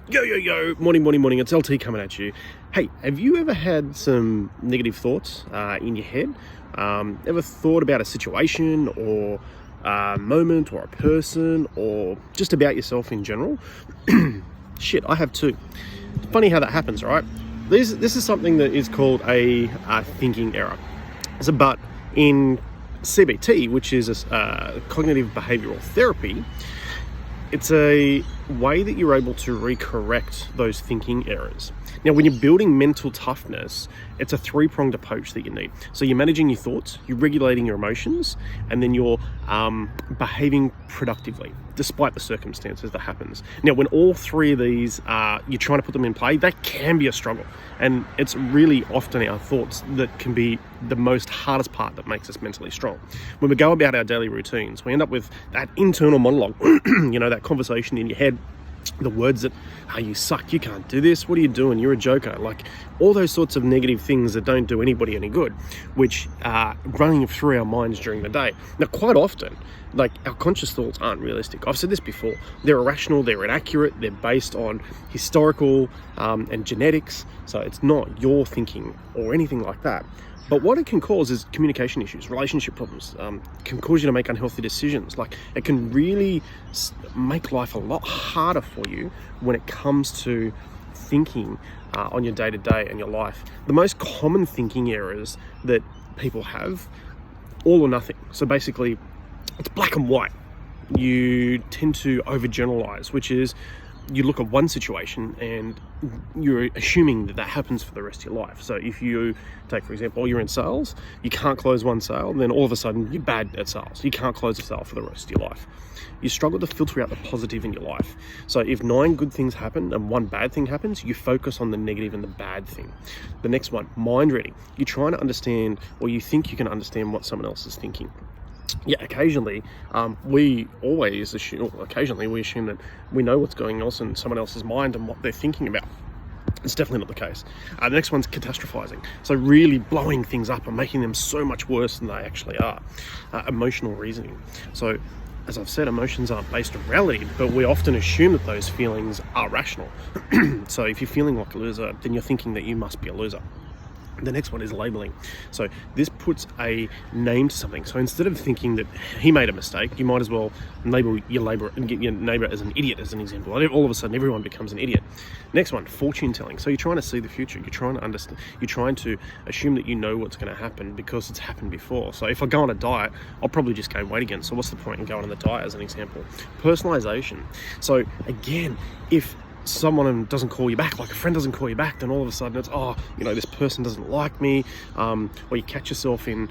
Yo, morning, it's LT coming at you. Hey, have you ever had some negative thoughts in your head? Ever thought about a situation or a moment or a person or just about yourself in general? Shit, I have too. It's funny how that happens, right? This is something that is called a thinking error. But in CBT, which is cognitive behavioral therapy, it's a way that you're able to recorrect those thinking errors. Now, when you're building mental toughness, it's a three-pronged approach that you need. So you're managing your thoughts, you're regulating your emotions, and then you're behaving productively, despite the circumstances that happens. Now, when all three of these, you're trying to put them in play, that can be a struggle. And it's really often our thoughts that can be the most hardest part that makes us mentally strong. When we go about our daily routines, we end up with that internal monologue, that conversation in your head, the words that, you suck, you can't do this, what are you doing, you're a joker, like all those sorts of negative things that don't do anybody any good, which are running through our minds during the day. Now, quite often, our conscious thoughts aren't realistic. I've said this before, they're irrational, they're inaccurate, they're based on historical and genetics, so it's not your thinking or anything like that. But what it can cause is communication issues, relationship problems, can cause you to make unhealthy decisions. It can really make life a lot harder for you when it comes to thinking on your day-to-day and your life. The most common thinking errors that people have, all or nothing. So basically, it's black and white. You tend to overgeneralize, which is you look at one situation and you're assuming that happens for the rest of your life. So if you take, for example, you're in sales, you can't close one sale, and then all of a sudden you're bad at sales. You can't close a sale for the rest of your life. You struggle to filter out the positive in your life. So if 9 good things happen and 1 bad thing happens, you focus on the negative and the bad thing. The next one, mind reading. You're trying to understand, or you think you can understand what someone else is thinking. Yeah, occasionally we assume that we know what's going on in someone else's mind and what they're thinking about. It's definitely not the case. The next one's catastrophizing. So really blowing things up and making them so much worse than they actually are. Emotional reasoning. So as I've said, emotions aren't based on reality, but we often assume that those feelings are rational. So if you're feeling like a loser, then you're thinking that you must be a loser. The next one is labeling. So this puts a name to something. So instead of thinking that he made a mistake, you might as well label your neighbor as an idiot, as an example. All of a sudden, everyone becomes an idiot. Next one, fortune telling. So you're trying to see the future. You're trying to understand. You're trying to assume that you know what's going to happen because it's happened before. So if I go on a diet, I'll probably just gain weight again. So what's the point in going on the diet, as an example? Personalization. So again, if someone doesn't call you back, like a friend doesn't call you back, then all of a sudden it's, this person doesn't like me, or you catch yourself in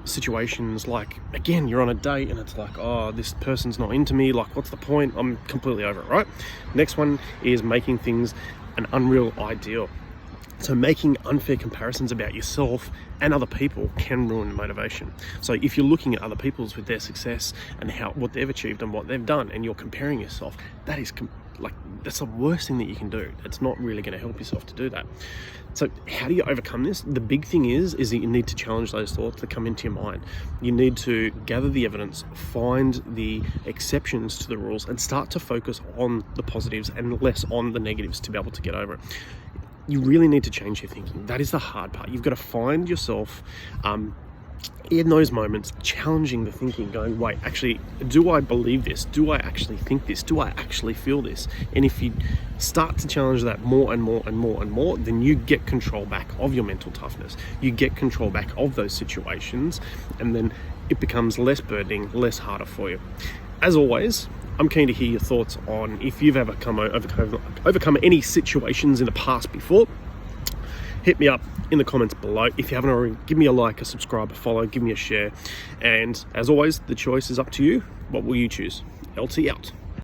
situations like, again, you're on a date and it's like, this person's not into me, like what's the point, I'm completely over it, right? Next one is making things an unreal ideal. So making unfair comparisons about yourself and other people can ruin motivation. So if you're looking at other people's with their success and what they've achieved and what they've done, and you're comparing yourself, that is that's the worst thing that you can do. It's not really going to help yourself to do that. So how do you overcome this? The big thing is that you need to challenge those thoughts that come into your mind. You need to gather the evidence, find the exceptions to the rules, and start to focus on the positives and less on the negatives to be able to get over it. You really need to change your thinking. That is the hard part. You've got to find yourself in those moments challenging the thinking, going, wait, actually, do I believe this? Do I actually think this? Do I actually feel this? And if you start to challenge that more and more and more and more, then you get control back of your mental toughness. You get control back of those situations, and then it becomes less burdening, less harder for you. As always, I'm keen to hear your thoughts on if you've ever overcome any situations in the past before. Hit me up in the comments below. If you haven't already, give me a like, a subscribe, a follow, give me a share. And as always, the choice is up to you. What will you choose? LT out.